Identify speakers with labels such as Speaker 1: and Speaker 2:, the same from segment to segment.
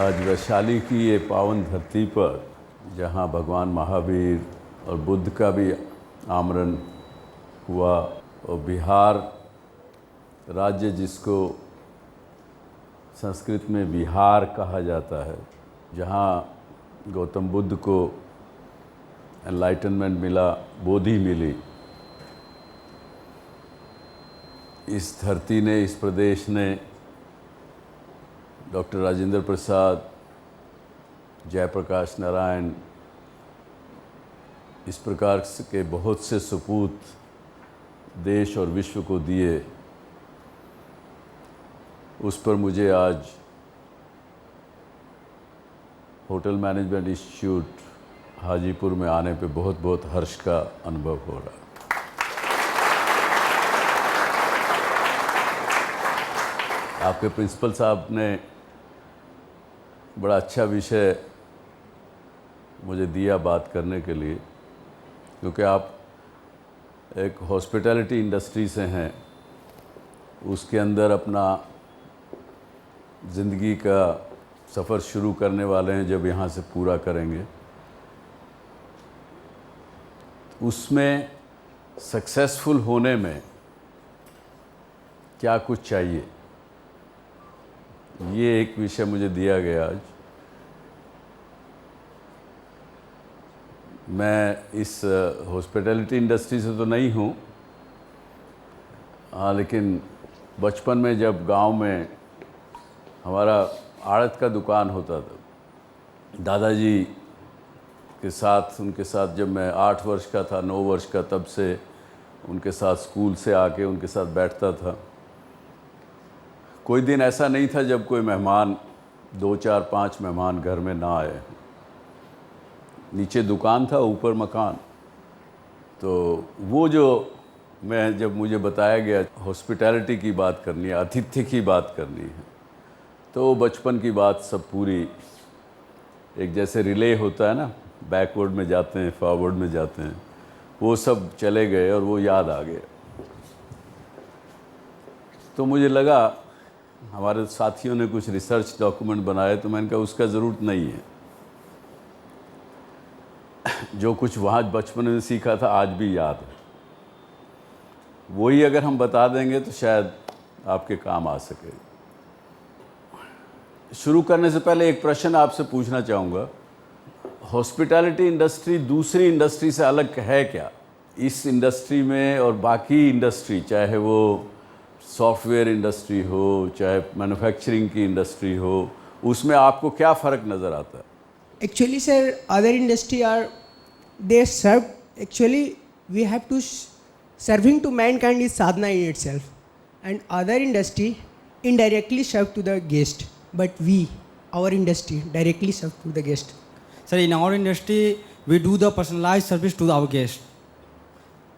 Speaker 1: आज वैशाली की ये पावन धरती पर, जहाँ भगवान महावीर और बुद्ध का भी आमरण हुआ, और बिहार राज्य जिसको संस्कृत में बिहार कहा जाता है, जहाँ गौतम बुद्ध को एनलाइटनमेंट मिला, बोधि मिली, इस धरती ने, इस प्रदेश ने डॉक्टर राजेंद्र प्रसाद, जयप्रकाश नारायण, इस प्रकार के बहुत से सपूत देश और विश्व को दिए। उस पर मुझे आज होटल मैनेजमेंट इंस्टीट्यूट हाजीपुर में आने पे बहुत बहुत हर्ष का अनुभव हो रहा है। आपके प्रिंसिपल साहब ने बड़ा अच्छा विषय मुझे दिया बात करने के लिए, क्योंकि आप एक हॉस्पिटैलिटी इंडस्ट्री से हैं, उसके अंदर अपना ज़िंदगी का सफ़र शुरू करने वाले हैं, जब यहाँ से पूरा करेंगे। उसमें सक्सेसफुल होने में क्या कुछ चाहिए, ये एक विषय मुझे दिया गया आज। मैं इस हॉस्पिटैलिटी इंडस्ट्री से तो नहीं हूँ, हाँ, लेकिन बचपन में जब गांव में हमारा आड़त का दुकान होता था, दादाजी के साथ, उनके साथ जब मैं 8 वर्ष का था, 9 वर्ष का, तब से उनके साथ स्कूल से आके उनके साथ बैठता था। कोई दिन ऐसा नहीं था जब कोई मेहमान, 2, 4, 5 मेहमान घर में ना आए। नीचे दुकान था, ऊपर मकान। तो वो जो मैं, जब मुझे बताया गया हॉस्पिटैलिटी की बात करनी है, आतिथ्य की बात करनी है, तो बचपन की बात सब पूरी एक जैसे रिले होता है ना, बैकवर्ड में जाते हैं, फॉरवर्ड में जाते हैं, वो सब चले गए और वो याद आ गया। तो मुझे लगा, हमारे साथियों ने कुछ रिसर्च डॉक्यूमेंट बनाए, तो मैंने कहा उसका ज़रूरत नहीं है। जो कुछ वहाँ बचपन में सीखा था आज भी याद है, वही अगर हम बता देंगे तो शायद आपके काम आ सके। शुरू करने से पहले एक प्रश्न आपसे पूछना चाहूँगा, हॉस्पिटैलिटी इंडस्ट्री दूसरी इंडस्ट्री से अलग है क्या? इस इंडस्ट्री में और बाकी इंडस्ट्री, चाहे वो सॉफ्टवेयर इंडस्ट्री हो, चाहे मैन्युफैक्चरिंग की इंडस्ट्री हो, उसमें आपको क्या फ़र्क नज़र आता है?
Speaker 2: Actually, sir, other industry are, they serve, actually we have to serving to mankind is sadhana in itself, and other industry indirectly serve to the guest, but we, our industry directly serve to the guest.
Speaker 3: Sir, in our industry we do the personalized service to our guest.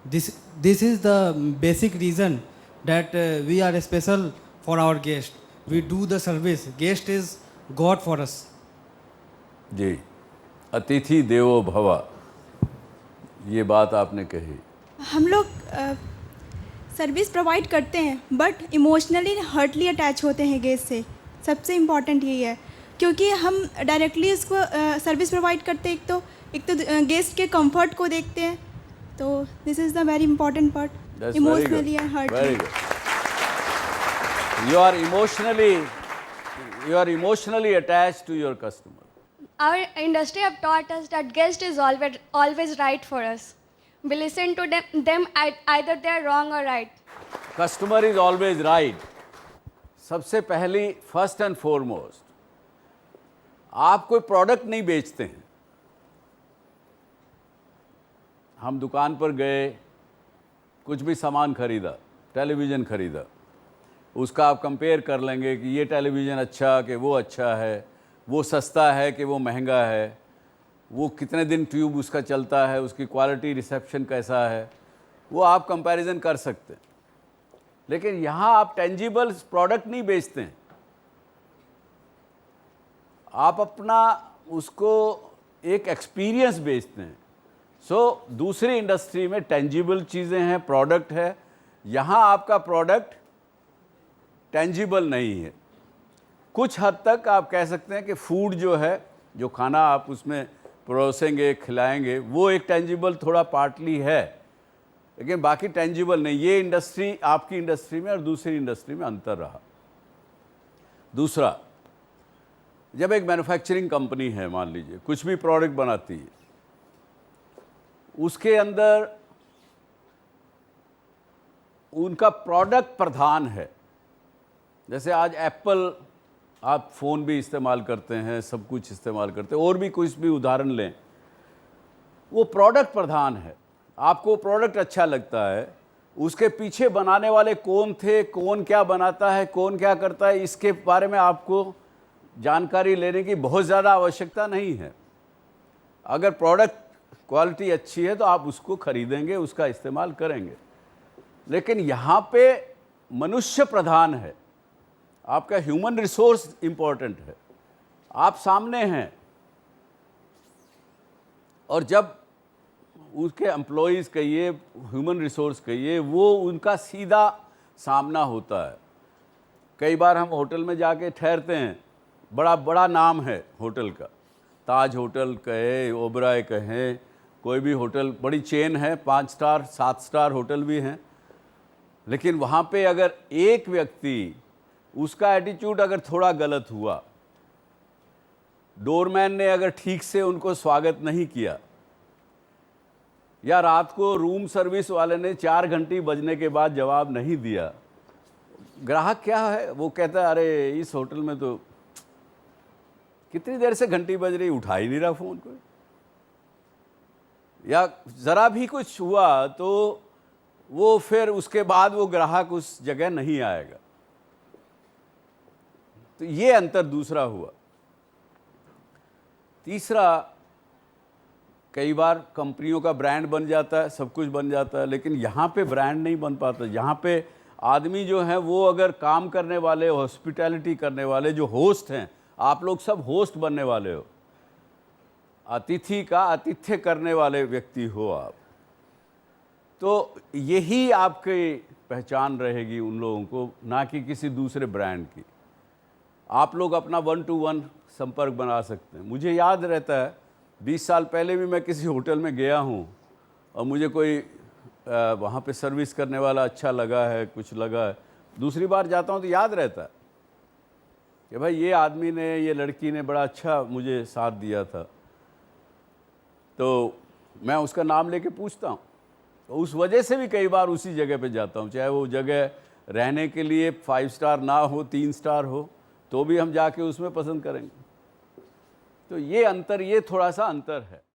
Speaker 3: This is the basic reason that we are special for our guest. We do the service. Guest is God for us.
Speaker 1: जी, अतिथि देवो भव, ये बात आपने कही।
Speaker 4: हम लोग service provide करते हैं, बट इमोशनली हर्टली अटैच होते हैं गेस्ट से। सबसे इम्पॉर्टेंट यही है, क्योंकि हम डायरेक्टली उसको सर्विस प्रोवाइड करते हैं, एक तो गेस्ट के कंफर्ट को देखते हैं, तो this is the very important part, emotionally and heartily.
Speaker 1: You are emotionally attached to your customer.
Speaker 5: Our industry have taught us that guest is always right for us. We listen to them either they are wrong or right.
Speaker 1: Customer is always right. सबसे पहली, first and foremost, आप कोई product नहीं बेचते हैं। हम दुकान पर गए, कुछ भी सामान खरीदा, टेलीविज़न खरीदा, उसका आप कंपेयर कर लेंगे कि ये टेलीविज़न अच्छा कि वो अच्छा है, वो सस्ता है कि वो महंगा है, वो कितने दिन ट्यूब उसका चलता है, उसकी क्वालिटी, रिसेप्शन कैसा है, वो आप कंपैरिजन कर सकते हैं। लेकिन यहाँ आप टेंजिबल प्रोडक्ट नहीं बेचते हैं, आप अपना उसको एक एक्सपीरियंस बेचते हैं। दूसरी इंडस्ट्री में टेंजिबल चीज़ें हैं, प्रोडक्ट है, यहाँ आपका प्रोडक्ट टेंजिबल नहीं है। कुछ हद तक आप कह सकते हैं कि फूड जो है, जो खाना आप उसमें परोसेंगे, खिलाएंगे, वो एक टेंजिबल थोड़ा पार्टली है, लेकिन बाकी टेंजिबल नहीं। ये इंडस्ट्री, आपकी इंडस्ट्री में और दूसरी इंडस्ट्री में अंतर रहा। दूसरा, जब एक मैन्युफैक्चरिंग कंपनी है, मान लीजिए कुछ भी प्रोडक्ट बनाती है, उसके अंदर उनका प्रोडक्ट प्रधान है। जैसे आज एप्पल, आप फ़ोन भी इस्तेमाल करते हैं, सब कुछ इस्तेमाल करते हैं, और भी कुछ भी उदाहरण लें, वो प्रोडक्ट प्रधान है। आपको प्रोडक्ट अच्छा लगता है, उसके पीछे बनाने वाले कौन थे, कौन क्या बनाता है, कौन क्या करता है, इसके बारे में आपको जानकारी लेने की बहुत ज़्यादा आवश्यकता नहीं है। अगर प्रोडक्ट क्वालिटी अच्छी है तो आप उसको खरीदेंगे, उसका इस्तेमाल करेंगे। लेकिन यहाँ पे मनुष्य प्रधान है, आपका ह्यूमन रिसोर्स इम्पोर्टेंट है। आप सामने हैं, और जब उसके एम्प्लॉयज़ कहिए, ह्यूमन रिसोर्स कहिए, वो उनका सीधा सामना होता है। कई बार हम होटल में जाके ठहरते हैं, बड़ा बड़ा नाम है होटल का, ताज होटल कहे, ओबराय कहें, कोई भी होटल, बड़ी चेन है, 5 स्टार 7 स्टार होटल भी हैं, लेकिन वहाँ पे अगर एक व्यक्ति, उसका एटीट्यूड अगर थोड़ा गलत हुआ, डोरमैन ने अगर ठीक से उनको स्वागत नहीं किया, या रात को रूम सर्विस वाले ने 4 घंटी बजने के बाद जवाब नहीं दिया, ग्राहक क्या है, वो कहता है अरे इस होटल में तो कितनी देर से घंटी बज रही, उठा ही नहीं रहा फ़ोन को, या ज़रा भी कुछ हुआ तो वो फिर उसके बाद वो ग्राहक उस जगह नहीं आएगा। तो ये अंतर दूसरा हुआ। तीसरा, कई बार कंपनियों का ब्रांड बन जाता है, सब कुछ बन जाता है, लेकिन यहाँ पे ब्रांड नहीं बन पाता। यहाँ पे आदमी जो हैं वो अगर काम करने वाले, हॉस्पिटैलिटी करने वाले, जो होस्ट हैं, आप लोग सब होस्ट बनने वाले हो, अतिथि का आतिथ्य करने वाले व्यक्ति हो आप, तो यही आपकी पहचान रहेगी उन लोगों को, ना कि किसी दूसरे ब्रांड की। आप लोग अपना 1 to 1 संपर्क बना सकते हैं। मुझे याद रहता है 20 साल पहले भी मैं किसी होटल में गया हूँ और मुझे कोई वहाँ पे सर्विस करने वाला अच्छा लगा है, कुछ लगा है, दूसरी बार जाता हूँ तो याद रहता है कि भाई ये आदमी ने, ये लड़की ने बड़ा अच्छा मुझे साथ दिया था, तो मैं उसका नाम लेके पूछता हूँ। तो उस वजह से भी कई बार उसी जगह पे जाता हूँ, चाहे वो जगह रहने के लिए 5 स्टार ना हो, 3 स्टार हो, तो भी हम जाके उसमें पसंद करेंगे। तो ये अंतर, ये थोड़ा सा अंतर है।